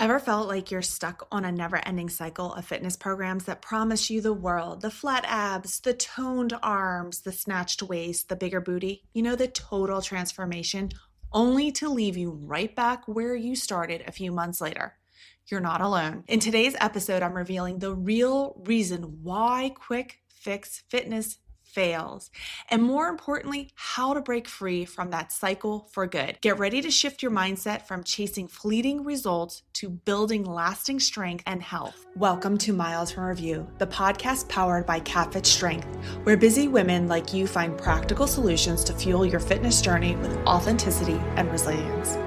Ever felt like you're stuck on a never-ending cycle of fitness programs that promise you the world, the flat abs, the toned arms, the snatched waist, the bigger booty, the total transformation, only to leave you right back where you started a few months later? You're not alone. In today's episode, I'm revealing the real reason why quick fix fitness fails, and more importantly, how to break free from that cycle for good. Get ready to shift your mindset from chasing fleeting results to building lasting strength and health. Welcome to Miles from Review, the podcast powered by Catfit Strength, where busy women like you find practical solutions to fuel your fitness journey with authenticity and resilience.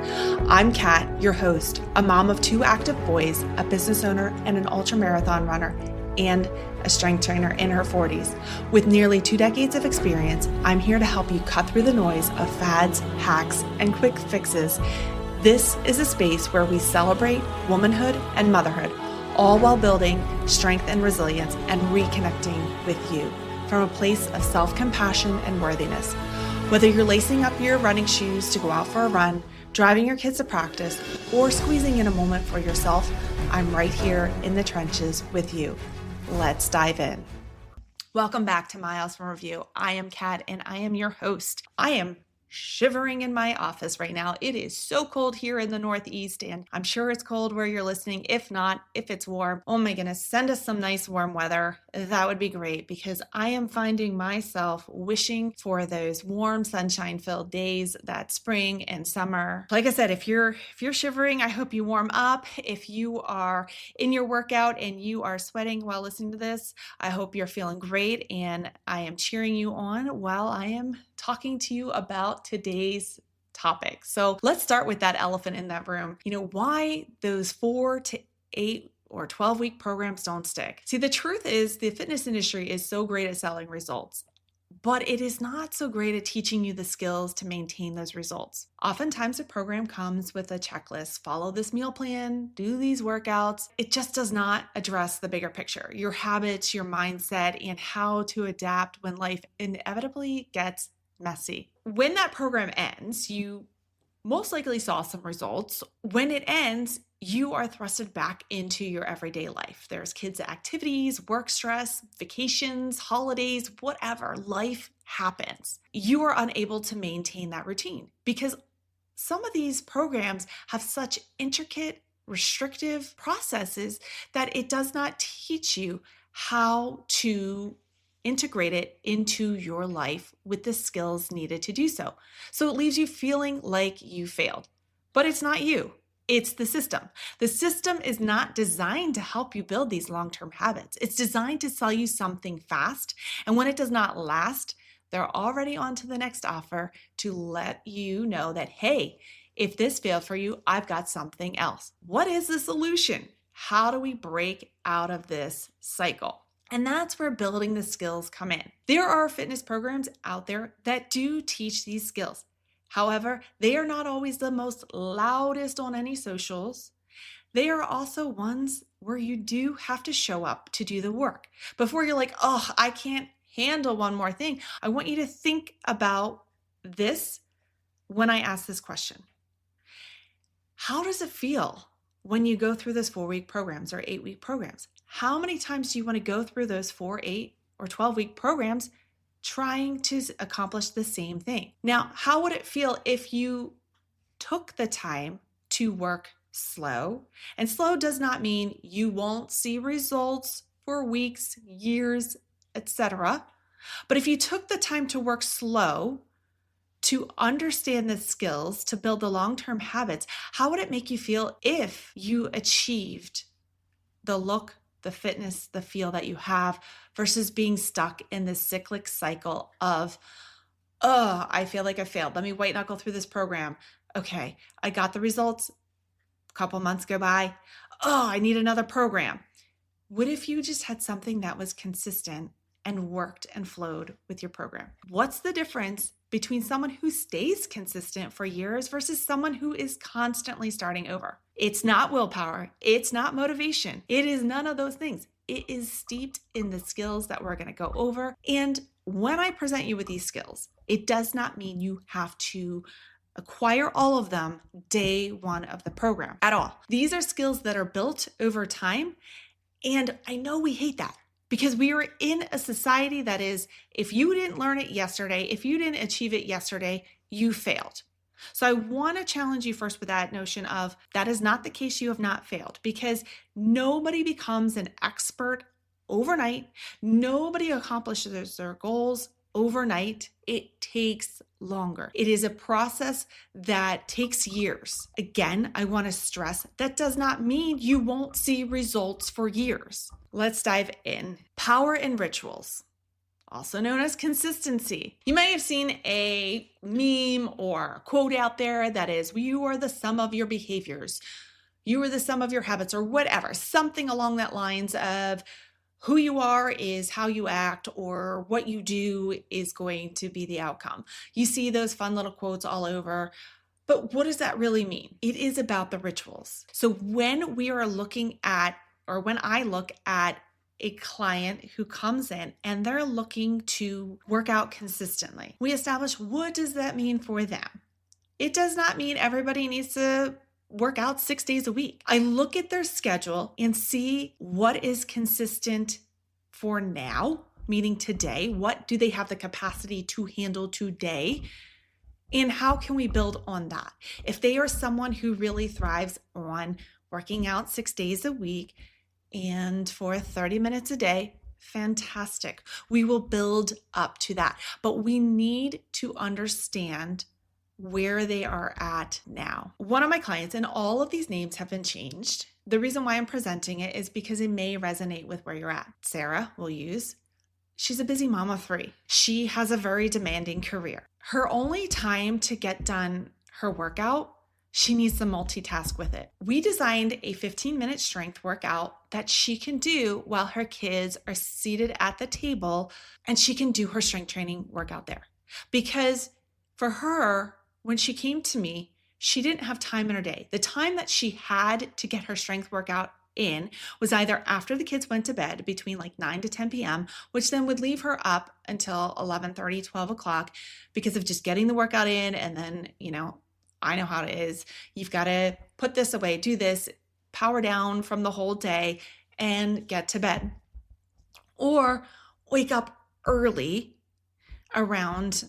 I'm Kat, your host, a mom of 2 active boys, a business owner, and an ultramarathon runner, and a strength trainer in her 40s. With nearly 2 decades of experience, I'm here to help you cut through the noise of fads, hacks, and quick fixes. This is a space where we celebrate womanhood and motherhood, all while building strength and resilience and reconnecting with you from a place of self-compassion and worthiness. Whether you're lacing up your running shoes to go out for a run, driving your kids to practice, or squeezing in a moment for yourself, I'm right here in the trenches with you. Let's dive in. Welcome back to Miles from Review. I am Kat and I am your host. I am shivering in my office right now. It is so cold here in the Northeast, and I'm sure it's cold where you're listening. If not, if it's warm, oh my goodness, send us some nice warm weather. That would be great, because I am finding myself wishing for those warm, sunshine-filled days that spring and summer. Like I said, if you're shivering, I hope you warm up. If you are in your workout and you are sweating while listening to this, I hope you're feeling great, and I am cheering you on while I am talking to you about today's topic. So let's start with that elephant in that room. Why those 4 to 8 or 12-week programs don't stick. See, the truth is the fitness industry is so great at selling results, but it is not so great at teaching you the skills to maintain those results. Oftentimes a program comes with a checklist: follow this meal plan, do these workouts. It just does not address the bigger picture, your habits, your mindset, and how to adapt when life inevitably gets messy. When that program ends, you most likely saw some results. When it ends, you are thrusted back into your everyday life. There's kids' activities, work stress, vacations, holidays, whatever. Life happens. You are unable to maintain that routine because some of these programs have such intricate, restrictive processes that it does not teach you how to integrate it into your life with the skills needed to do so. So it leaves you feeling like you failed. But it's not you, it's the system. The system is not designed to help you build these long-term habits. It's designed to sell you something fast. And when it does not last, they're already on to the next offer to let you know that, hey, if this failed for you, I've got something else. What is the solution? How do we break out of this cycle? And that's where building the skills come in. There are fitness programs out there that do teach these skills. However, they are not always the most loudest on any socials. They are also ones where you do have to show up to do the work. Before you're like, oh, I can't handle one more thing. I want you to think about this when I ask this question. How does it feel when you go through those 4-week programs or 8-week programs? How many times do you want to go through those 4, 8, or 12-week programs trying to accomplish the same thing? Now, how would it feel if you took the time to work slow? And slow does not mean you won't see results for weeks, years, etc. But if you took the time to work slow, to understand the skills, to build the long-term habits, how would it make you feel if you achieved the look, the fitness, the feel that you have, versus being stuck in this cyclic cycle of, oh, I feel like I failed. Let me white knuckle through this program. Okay, I got the results. A couple months go by. Oh, I need another program. What if you just had something that was consistent and worked and flowed with your program? What's the difference between someone who stays consistent for years versus someone who is constantly starting over? It's not willpower. It's not motivation. It is none of those things. It is steeped in the skills that we're going to go over. And when I present you with these skills, it does not mean you have to acquire all of them day one of the program at all. These are skills that are built over time. And I know we hate that because we are in a society that is, if you didn't learn it yesterday, if you didn't achieve it yesterday, you failed. So I want to challenge you first with that notion of that is not the case. You have not failed, because nobody becomes an expert overnight. Nobody accomplishes their goals overnight. It takes longer. It is a process that takes years. Again, I want to stress that does not mean you won't see results for years. Let's dive in. Power in rituals, also known as consistency. You may have seen a meme or a quote out there that is, you are the sum of your behaviors. You are the sum of your habits, or whatever, something along that lines of who you are is how you act, or what you do is going to be the outcome. You see those fun little quotes all over. But what does that really mean? It is about the rituals. So when we are looking at, or when I look at a client who comes in and they're looking to work out consistently, we establish, what does that mean for them? It does not mean everybody needs to work out 6 days a week. I look at their schedule and see what is consistent for now, meaning today. What do they have the capacity to handle today? And how can we build on that? If they are someone who really thrives on working out 6 days a week and for 30 minutes a day, fantastic. We will build up to that. But we need to understand where they are at now. One of my clients, and all of these names have been changed. The reason why I'm presenting it is because it may resonate with where you're at. Sarah, we'll use. She's a busy mom of 3. She has a very demanding career. Her only time to get done her workout, she needs to multitask with it. We designed a 15-minute strength workout that she can do while her kids are seated at the table, and she can do her strength training workout there. Because for her, when she came to me, she didn't have time in her day. The time that she had to get her strength workout in was either after the kids went to bed between like 9 to 10 p.m., which then would leave her up until 11:30, 12 o'clock because of just getting the workout in. And then, I know how it is. You've got to put this away, do this, power down from the whole day and get to bed. Or wake up early around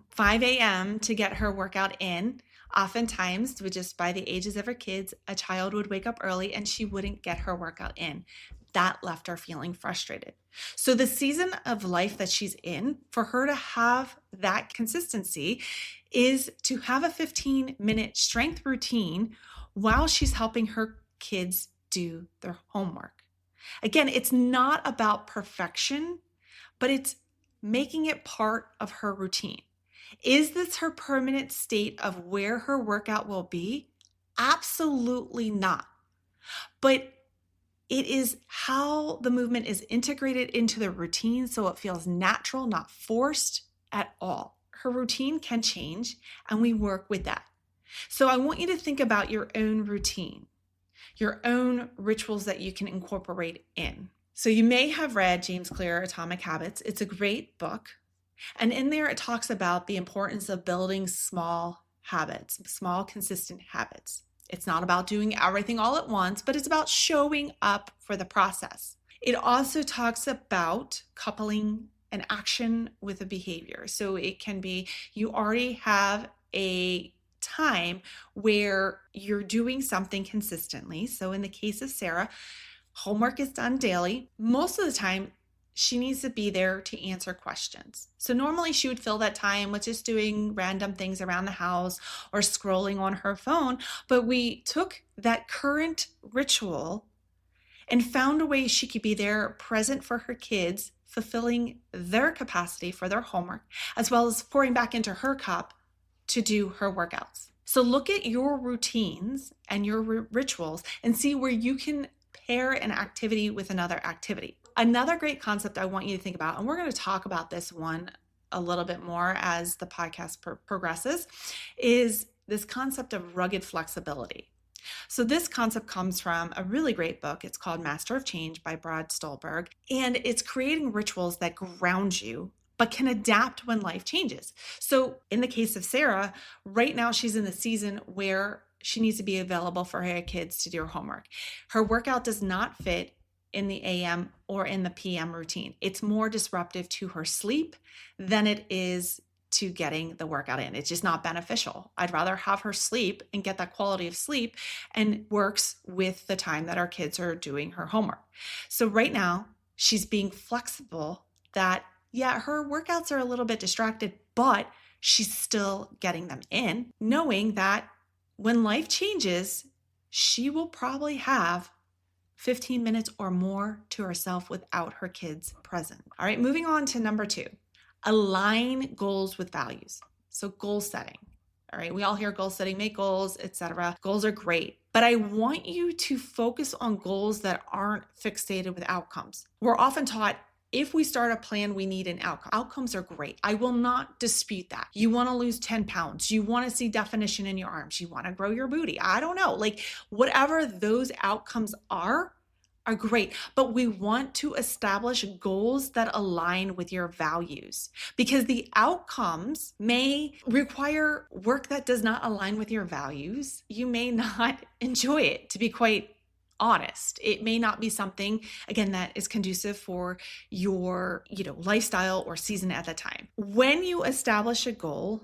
5 a.m. to get her workout in. Oftentimes, just by the ages of her kids, a child would wake up early and she wouldn't get her workout in. That left her feeling frustrated. So the season of life that she's in, for her to have that consistency, is to have a 15-minute strength routine while she's helping her kids do their homework. Again, it's not about perfection, but it's making it part of her routine. Is this her permanent state of where her workout will be? Absolutely not. But it is how the movement is integrated into the routine so it feels natural, not forced at all. Her routine can change, and we work with that. So I want you to think about your own routine, your own rituals that you can incorporate in. So you may have read James Clear, Atomic Habits. It's a great book. And in there, it talks about the importance of building small habits, small, consistent habits. It's not about doing everything all at once, but it's about showing up for the process. It also talks about coupling an action with a behavior. So it can be, you already have a time where you're doing something consistently. So in the case of Sarah, homework is done daily. Most of the time, she needs to be there to answer questions. So normally she would fill that time with just doing random things around the house or scrolling on her phone. But we took that current ritual and found a way she could be there present for her kids, fulfilling their capacity for their homework, as well as pouring back into her cup to do her workouts. So look at your routines and your rituals and see where you can pair an activity with another activity. Another great concept I want you to think about, and we're going to talk about this one a little bit more as the podcast progresses, is this concept of rugged flexibility. So this concept comes from a really great book. It's called Master of Change by Brad Stulberg, and it's creating rituals that ground you but can adapt when life changes. So in the case of Sarah, right now she's in the season where she needs to be available for her kids to do her homework. Her workout does not fit in the AM or in the PM routine. It's more disruptive to her sleep than it is to getting the workout in. It's just not beneficial. I'd rather have her sleep and get that quality of sleep, and works with the time that our kids are doing her homework. So right now she's being flexible that, yeah, her workouts are a little bit distracted, but she's still getting them in, knowing that when life changes, she will probably have 15 minutes or more to herself without her kids present. All right, moving on to number 2, align goals with values. So goal setting. All right, we all hear goal setting, make goals, etc. Goals are great, but I want you to focus on goals that aren't fixated with outcomes. We're often taught if we start a plan, we need an outcome. Outcomes are great. I will not dispute that. You want to lose 10 pounds. You want to see definition in your arms. You want to grow your booty. I don't know. Like whatever those outcomes are great. But we want to establish goals that align with your values, because the outcomes may require work that does not align with your values. You may not enjoy it, to be quite honest. It may not be something, again, that is conducive for your, lifestyle or season at the time. When you establish a goal,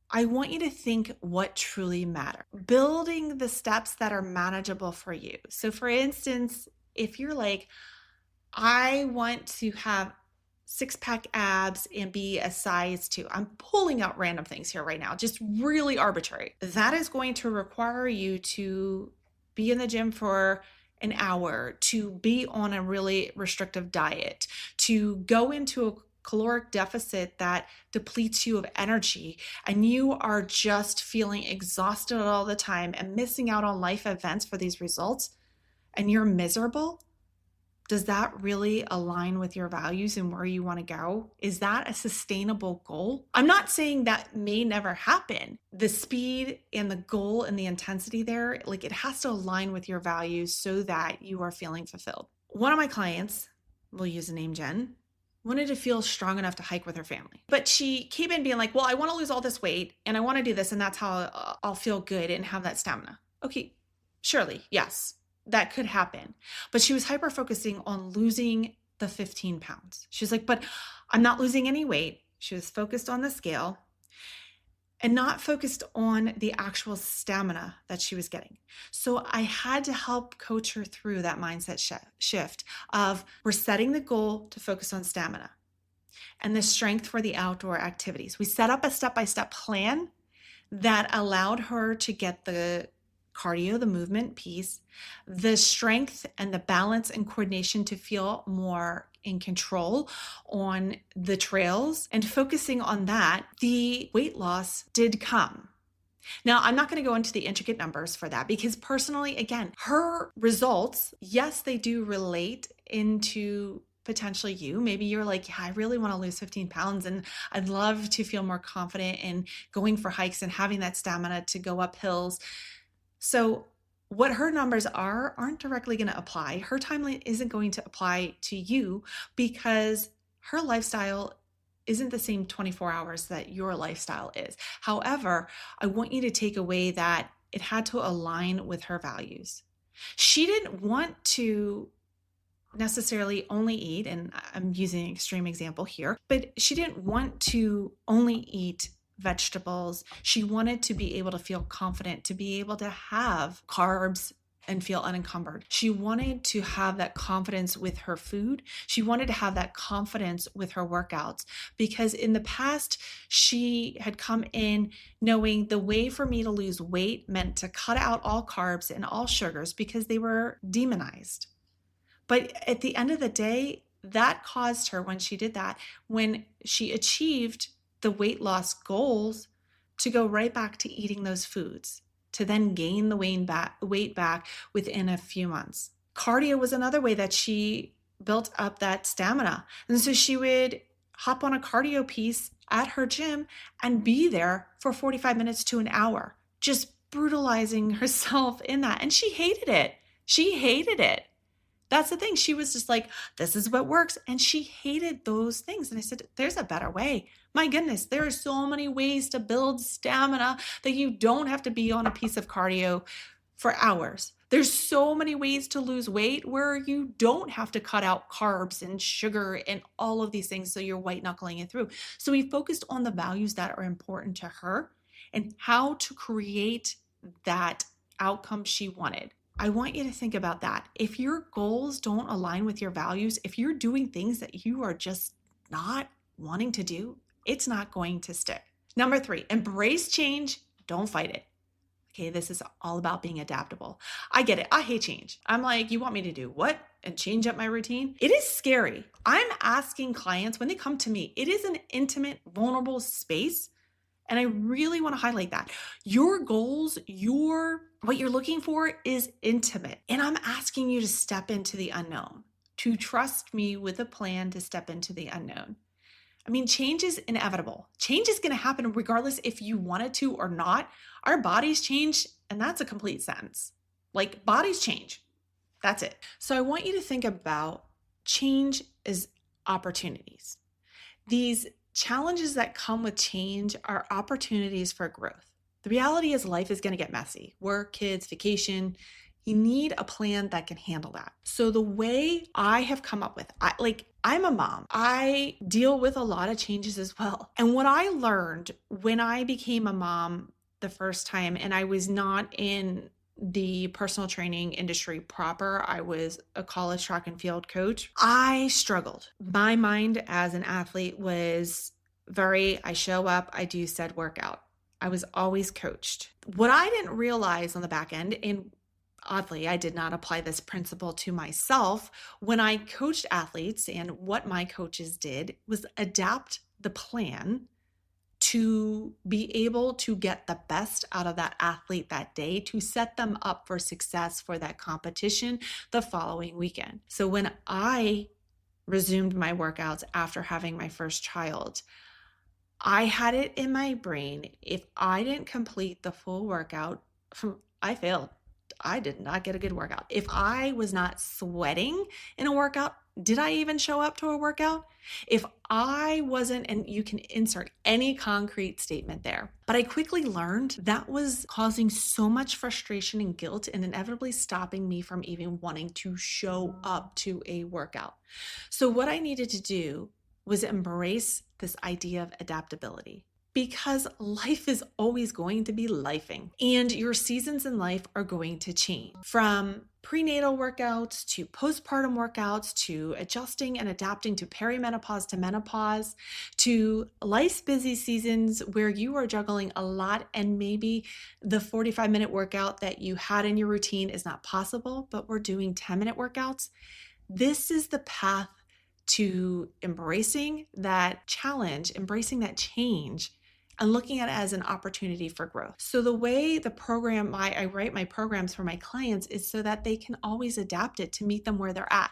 I want you to think what truly matters. Building the steps that are manageable for you. So for instance, if you're like, I want to have 6-pack abs and be a size 2. I'm pulling out random things here right now, just really arbitrary. That is going to require you to be in the gym for an hour, to be on a really restrictive diet, to go into a caloric deficit that depletes you of energy, and you are just feeling exhausted all the time and missing out on life events for these results, and you're miserable. Does that really align with your values and where you want to go? Is that a sustainable goal? I'm not saying that may never happen. The speed and the goal and the intensity there, like it has to align with your values so that you are feeling fulfilled. One of my clients, we'll use the name Jen, wanted to feel strong enough to hike with her family. But she came in being like, well, I want to lose all this weight and I want to do this, and that's how I'll feel good and have that stamina. Okay, surely, yes. That could happen. But she was hyper focusing on losing the 15 pounds. She was like, but I'm not losing any weight. She was focused on the scale and not focused on the actual stamina that she was getting. So I had to help coach her through that mindset shift of, we're setting the goal to focus on stamina and the strength for the outdoor activities. We set up a step-by-step plan that allowed her to get the cardio, the movement piece, the strength and the balance and coordination to feel more in control on the trails, and focusing on that, the weight loss did come. Now, I'm not going to go into the intricate numbers for that, because personally, again, her results, yes, they do relate into potentially you. Maybe you're like, yeah, I really want to lose 15 pounds and I'd love to feel more confident in going for hikes and having that stamina to go up hills. So what her numbers aren't directly going to apply. Her timeline isn't going to apply to you, because her lifestyle isn't the same 24 hours that your lifestyle is. However, I want you to take away that it had to align with her values. She didn't want to necessarily only eat, and I'm using an extreme example here, but she didn't want to only eat vegetables. She wanted to be able to feel confident, to be able to have carbs and feel unencumbered. She wanted to have that confidence with her food. She wanted to have that confidence with her workouts, because in the past, she had come in knowing the way for me to lose weight meant to cut out all carbs and all sugars, because they were demonized. But at the end of the day, that caused her, when she did that, when she achieved the weight loss goals, to go right back to eating those foods, to then gain the weight back within a few months. Cardio was another way that she built up that stamina. And so she would hop on a cardio piece at her gym and be there for 45 minutes to an hour, just brutalizing herself in that. And she hated it. She hated it. That's the thing. She was just like, this is what works. And she hated those things. And I said, there's a better way. My goodness, there are so many ways to build stamina that you don't have to be on a piece of cardio for hours. There's so many ways to lose weight where you don't have to cut out carbs and sugar and all of these things so you're white knuckling it through. So we focused on the values that are important to her and how to create that outcome she wanted. I want you to think about that. If your goals don't align with your values, if you're doing things that you are just not wanting to do, it's not going to stick. Number 3, embrace change, don't fight it. Okay, this is all about being adaptable. I get it. I hate change. I'm like, you want me to do what? And change up my routine? It is scary. I'm asking clients when they come to me, it is an intimate, vulnerable space. And I really want to highlight that. Your goals, what you're looking for is intimate. And I'm asking you to step into the unknown, to trust me with a plan to step into the unknown. I mean, change is inevitable. Change is going to happen regardless if you want it to or not. Our bodies change, and that's a complete sentence. Like, bodies change. That's it. So I want you to think about change as opportunities. These challenges that come with change are opportunities for growth. The reality is life is going to get messy. Work, kids, vacation. You need a plan that can handle that. So the way I have come up with, I'm a mom. I deal with a lot of changes as well. And what I learned when I became a mom the first time, and I was not in the personal training industry proper, I was a college track and field coach. I struggled. My mind as an athlete was I show up, I do said workout. I was always coached. What I didn't realize on the back end, and oddly, I did not apply this principle to myself when I coached athletes, and what my coaches did was adapt the plan to be able to get the best out of that athlete that day to set them up for success for that competition the following weekend. So when I resumed my workouts after having my first child, I had it in my brain, if I didn't complete the full workout, I failed. I did not get a good workout. If I was not sweating in a workout, did I even show up to a workout? If I wasn't, and you can insert any concrete statement there, but I quickly learned that was causing so much frustration and guilt and inevitably stopping me from even wanting to show up to a workout. So what I needed to do was embrace this idea of adaptability. Because life is always going to be lifing, and your seasons in life are going to change. From prenatal workouts to postpartum workouts to adjusting and adapting to perimenopause to menopause to life's busy seasons where you are juggling a lot and maybe the 45-minute workout that you had in your routine is not possible, but we're doing 10-minute workouts. This is the path to embracing that challenge, embracing that change, and looking at it as an opportunity for growth. So the way I write my programs for my clients is so that they can always adapt it to meet them where they're at.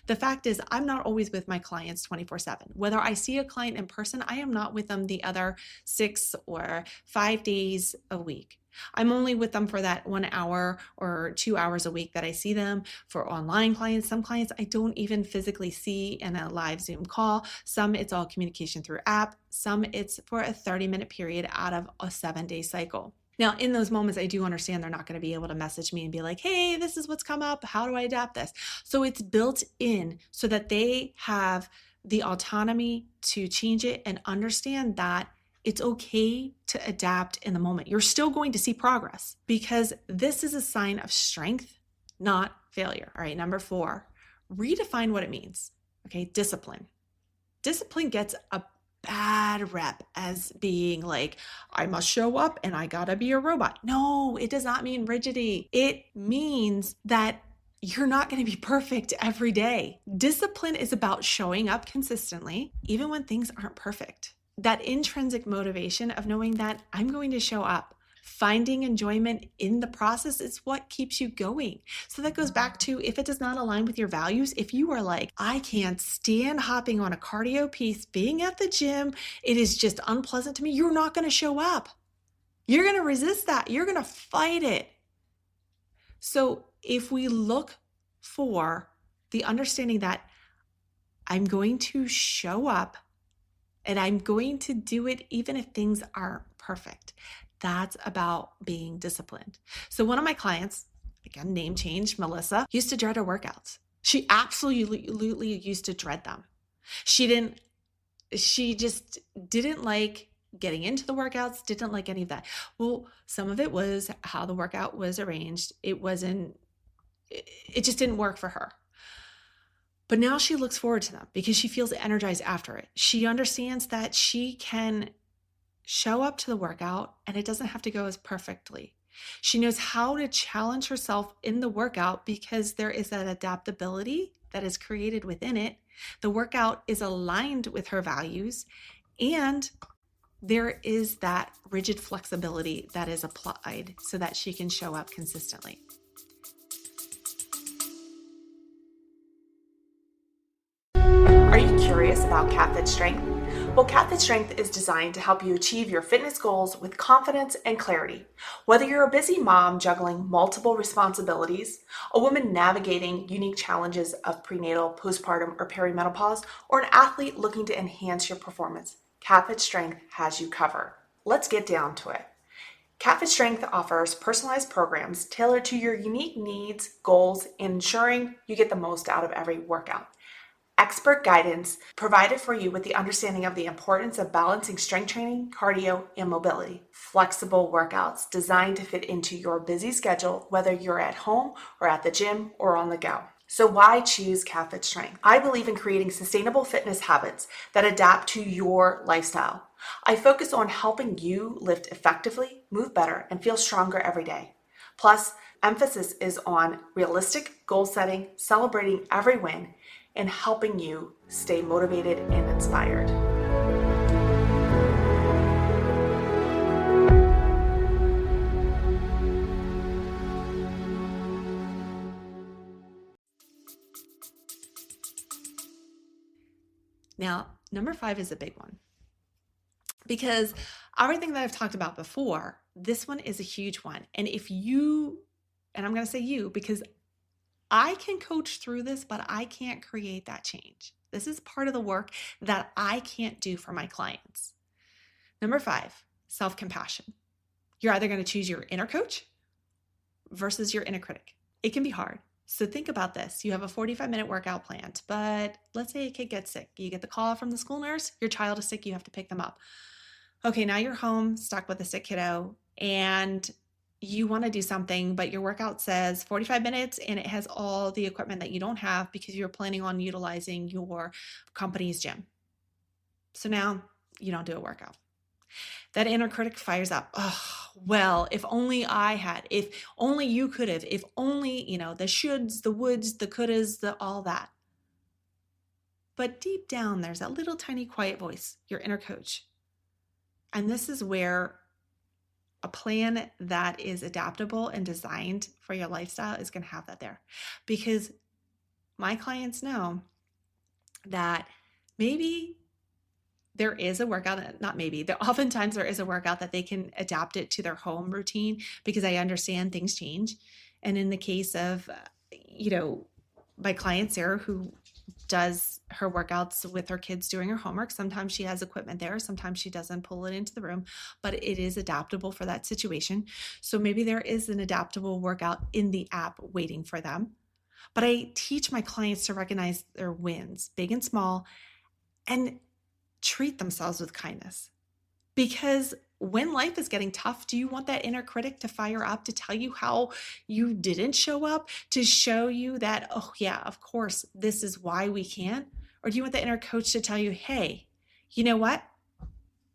The fact is, I'm not always with my clients 24/7. Whether I see a client in person, I am not with them the other 6 or 5 days a week. I'm only with them for that 1 hour or 2 hours a week that I see them. For online clients, some clients I don't even physically see in a live Zoom call. Some it's all communication through app. Some it's for a 30-minute period out of a 7-day cycle. Now, in those moments, I do understand they're not going to be able to message me and be like, hey, this is what's come up. How do I adapt this? So it's built in so that they have the autonomy to change it and understand that it's okay to adapt in the moment. You're still going to see progress because this is a sign of strength, not failure. All right, number 4, redefine what it means. Okay, discipline. Discipline gets a bad rep as being like, I must show up and I gotta be a robot. No, it does not mean rigidity. It means that you're not going to be perfect every day. Discipline is about showing up consistently, even when things aren't perfect. That intrinsic motivation of knowing that I'm going to show up, finding enjoyment in the process is what keeps you going. So that goes back to if it does not align with your values, if you are like, I can't stand hopping on a cardio piece, being at the gym, it is just unpleasant to me, you're not going to show up. You're going to resist that. You're going to fight it. So if we look for the understanding that I'm going to show up and I'm going to do it even if things aren't perfect. That's about being disciplined. So one of my clients, again, name change, Melissa, used to dread her workouts. She absolutely used to dread them. She just didn't like getting into the workouts, didn't like any of that. Well, some of it was how the workout was arranged. It just didn't work for her. But now she looks forward to them because she feels energized after it. She understands that she can show up to the workout and it doesn't have to go as perfectly. She knows how to challenge herself in the workout because there is that adaptability that is created within it. The workout is aligned with her values, and there is that rigid flexibility that is applied so that she can show up consistently. Are you curious about CatFit Strength? Well, CatFit Strength is designed to help you achieve your fitness goals with confidence and clarity. Whether you're a busy mom juggling multiple responsibilities, a woman navigating unique challenges of prenatal, postpartum, or perimenopause, or an athlete looking to enhance your performance, CatFit Strength has you covered. Let's get down to it. CatFit Strength offers personalized programs tailored to your unique needs, goals, and ensuring you get the most out of every workout. Expert guidance provided for you with the understanding of the importance of balancing strength training, cardio, and mobility. Flexible workouts designed to fit into your busy schedule, whether you're at home or at the gym or on the go. So why choose CatFit Strength? I believe in creating sustainable fitness habits that adapt to your lifestyle. I focus on helping you lift effectively, move better, and feel stronger every day. Plus, emphasis is on realistic goal setting, celebrating every win, and helping you stay motivated and inspired. Now, number 5 is a big one because everything that I've talked about before, this one is a huge one. And I'm going to say you because I can coach through this, but I can't create that change. This is part of the work that I can't do for my clients. Number 5, self-compassion. You're either going to choose your inner coach versus your inner critic. It can be hard. So think about this. You have a 45-minute workout planned, but let's say a kid gets sick. You get the call from the school nurse, your child is sick, you have to pick them up. Okay, now you're home, stuck with a sick kiddo, and you want to do something, but your workout says 45 minutes and it has all the equipment that you don't have because you're planning on utilizing your company's gym. So now you don't do a workout. That inner critic fires up. Oh, well, if only I had, if only you could have, if only, the shoulds, the woulds, the couldas, all that. But deep down, there's that little tiny quiet voice, your inner coach. And this is where a plan that is adaptable and designed for your lifestyle is going to have that there. Because my clients know that maybe there is a workout, not maybe, oftentimes there is a workout that they can adapt it to their home routine because I understand things change. And in the case of, my client, Sarah, who does her workouts with her kids doing her homework. Sometimes she has equipment there. Sometimes she doesn't pull it into the room, but it is adaptable for that situation. So maybe there is an adaptable workout in the app waiting for them. But I teach my clients to recognize their wins, big and small, and treat themselves with kindness. Because when life is getting tough, do you want that inner critic to fire up, to tell you how you didn't show up, to show you that, oh yeah, of course, this is why we can't? Or do you want the inner coach to tell you, hey, you know what?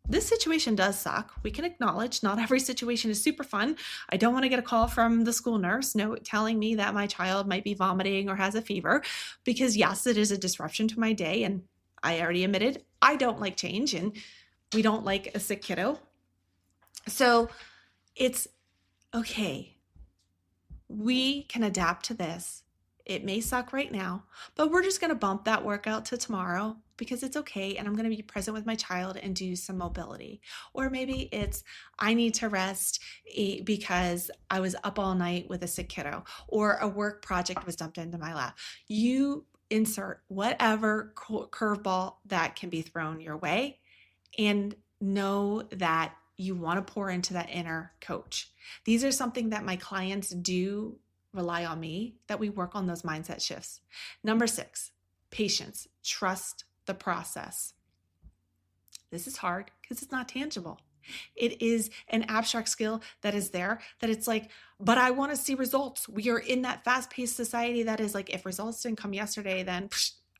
This situation does suck. We can acknowledge not every situation is super fun. I don't want to get a call from the school nurse telling me that my child might be vomiting or has a fever, because yes, it is a disruption to my day. And I already admitted I don't like change and we don't like a sick kiddo. So it's okay. We can adapt to this It may suck right now, but we're just going to bump that workout to tomorrow because it's okay. And I'm going to be present with my child and do some mobility. Or maybe it's, I need to rest because I was up all night with a sick kiddo, or a work project was dumped into my lap. You insert whatever curveball that can be thrown your way, and know that you want to pour into that inner coach. These are something that my clients do rely on me, that we work on those mindset shifts. Number 6, patience. Trust the process. This is hard because it's not tangible. It is an abstract skill that is there, that it's like, but I want to see results. We are in that fast-paced society that is like, if results didn't come yesterday, then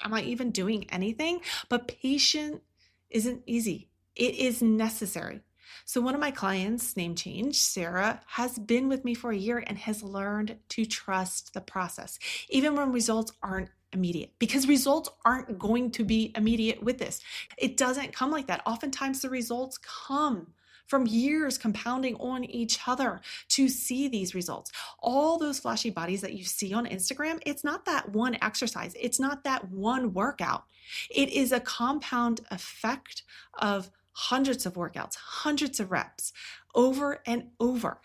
am I even doing anything? But patient isn't easy. It is necessary. So one of my clients, name change, Sarah, has been with me for a year and has learned to trust the process, even when results aren't immediate, because results aren't going to be immediate with this. It doesn't come like that. Oftentimes the results come from years compounding on each other to see these results. All those flashy bodies that you see on Instagram, it's not that one exercise. It's not that one workout. It is a compound effect of hundreds of workouts, hundreds of reps, over and over.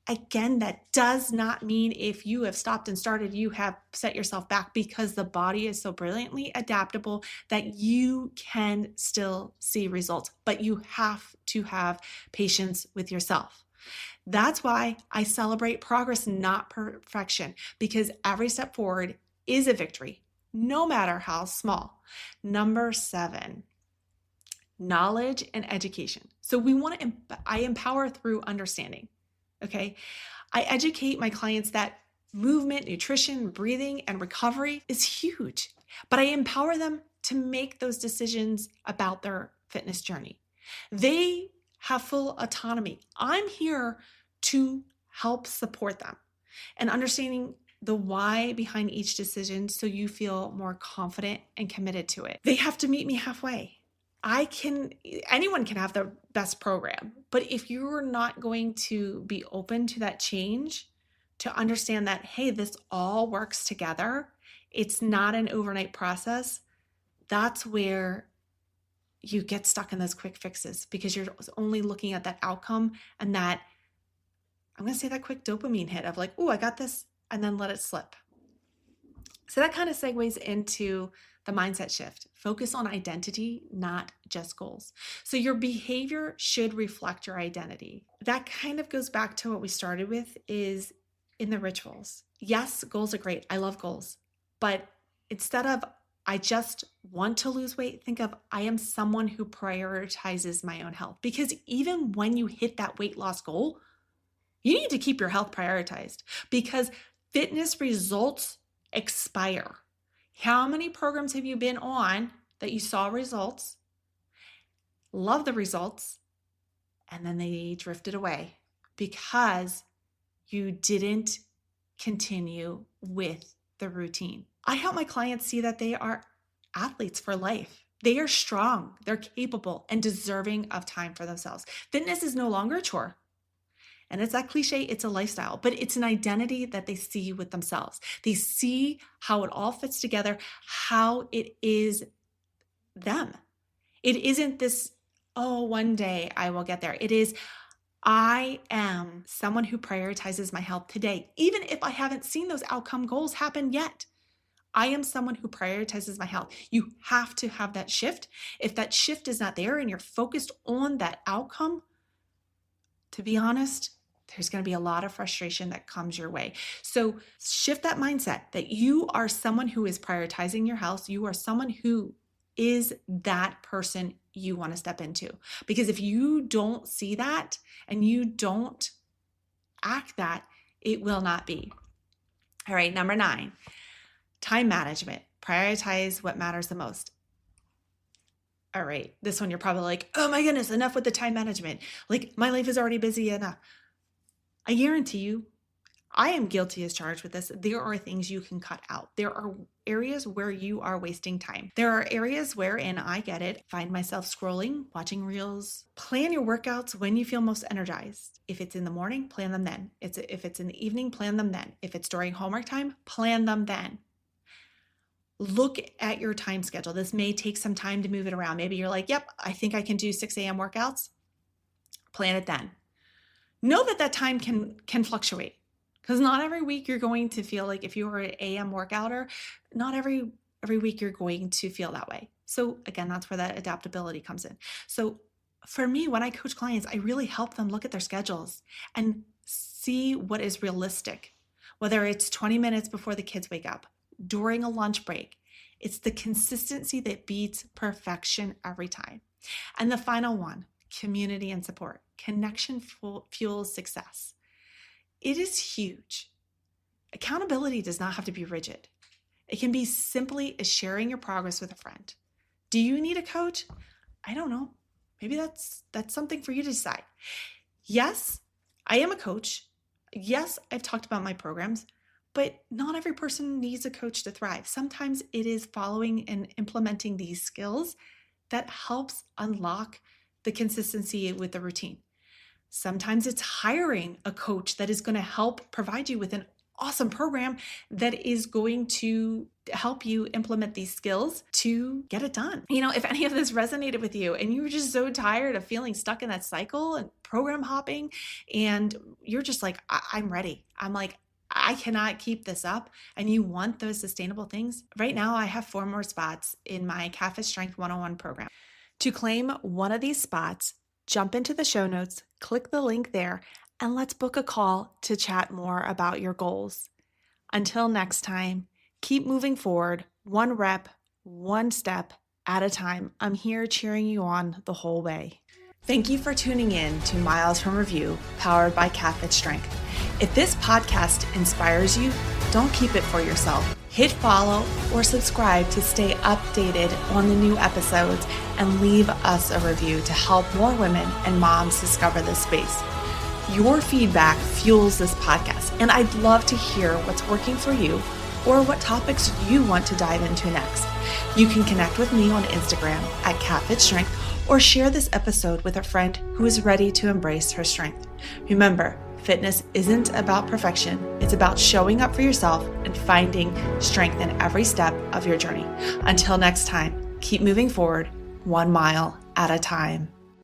Again, that does not mean if you have stopped and started, you have set yourself back, because the body is so brilliantly adaptable that you can still see results, but you have to have patience with yourself. That's why I celebrate progress, not perfection, because every step forward is a victory, no matter how small. Number 7, knowledge and education. So I empower through understanding. Okay. I educate my clients that movement, nutrition, breathing, and recovery is huge, but I empower them to make those decisions about their fitness journey. They have full autonomy. I'm here to help support them and understanding the why behind each decision so you feel more confident and committed to it. They have to meet me halfway. Anyone can have the best program, but if you're not going to be open to that change, to understand that, hey, this all works together, it's not an overnight process, that's where you get stuck in those quick fixes, because you're only looking at that outcome and that, I'm going to say, that quick dopamine hit of like, oh, I got this, and then let it slip. So that kind of segues into the mindset shift. Focus on identity, not just goals. So your behavior should reflect your identity. That kind of goes back to what we started with, is in the rituals. Yes, goals are great. I love goals. But instead of, I just want to lose weight, think of, I am someone who prioritizes my own health. Because even when you hit that weight loss goal, you need to keep your health prioritized, because fitness results expire. How many programs have you been on that you saw results, love the results, and then they drifted away because you didn't continue with the routine? I help my clients see that they are athletes for life. They are strong, they're capable, and deserving of time for themselves. Fitness is no longer a chore. And it's that cliche, it's a lifestyle, but it's an identity that they see with themselves. They see how it all fits together, how it is them. It isn't this, oh, one day I will get there. It is, I am someone who prioritizes my health today, even if I haven't seen those outcome goals happen yet. I am someone who prioritizes my health. You have to have that shift. If that shift is not there and you're focused on that outcome, to be honest, there's going to be a lot of frustration that comes your way. So shift that mindset that you are someone who is prioritizing your health. You are someone who is that person you want to step into. Because if you don't see that and you don't act that, it will not be. All right, number 9, time management. Prioritize what matters the most. All right, this one you're probably like, oh my goodness, enough with the time management. Like, my life is already busy enough. I guarantee you, I am guilty as charged with this. There are things you can cut out. There are areas where you are wasting time. There are areas wherein, I get it, find myself scrolling, watching reels. Plan your workouts when you feel most energized. If it's in the morning, plan them then. If it's in the evening, plan them then. If it's during homework time, plan them then. look at your time schedule. This may take some time to move it around. Maybe you're like, yep, I think I can do 6 a.m. workouts. Plan it then. Know that time can fluctuate, because not every week you're going to feel like, if you are an AM workouter, not every week you're going to feel that way. So again, that's where that adaptability comes in. So for me, when I coach clients, I really help them look at their schedules and see what is realistic, whether it's 20 minutes before the kids wake up, during a lunch break. It's the consistency that beats perfection every time. And the final one, community and support. Connection fuels success. It is huge. Accountability does not have to be rigid. It can be simply as sharing your progress with a friend. Do you need a coach? I don't know. Maybe that's something for you to decide. Yes, I am a coach. Yes, I've talked about my programs, but not every person needs a coach to thrive. Sometimes it is following and implementing these skills that helps unlock the consistency with the routine. Sometimes it's hiring a coach that is going to help provide you with an awesome program that is going to help you implement these skills to get it done. If any of this resonated with you and you were just so tired of feeling stuck in that cycle and program hopping, and you're just like, I'm ready. I'm like, I cannot keep this up, and you want those sustainable things. Right now, I have 4 more spots in my Catfish Strength 101 program. To claim one of these spots, jump into the show notes, click the link there, and let's book a call to chat more about your goals. Until next time, keep moving forward, 1 rep, 1 step at a time. I'm here cheering you on the whole way. Thank you for tuning in to Miles from Review, powered by Catfish Strength. If this podcast inspires you, don't keep it for yourself. Hit follow or subscribe to stay updated on the new episodes, and leave us a review to help more women and moms discover this space. Your feedback fuels this podcast, and I'd love to hear what's working for you or what topics you want to dive into next. You can connect with me on Instagram at Catfish Strength, or share this episode with a friend who is ready to embrace her strength. Remember, fitness isn't about perfection. It's about showing up for yourself and finding strength in every step of your journey. Until next time, keep moving forward, 1 mile at a time.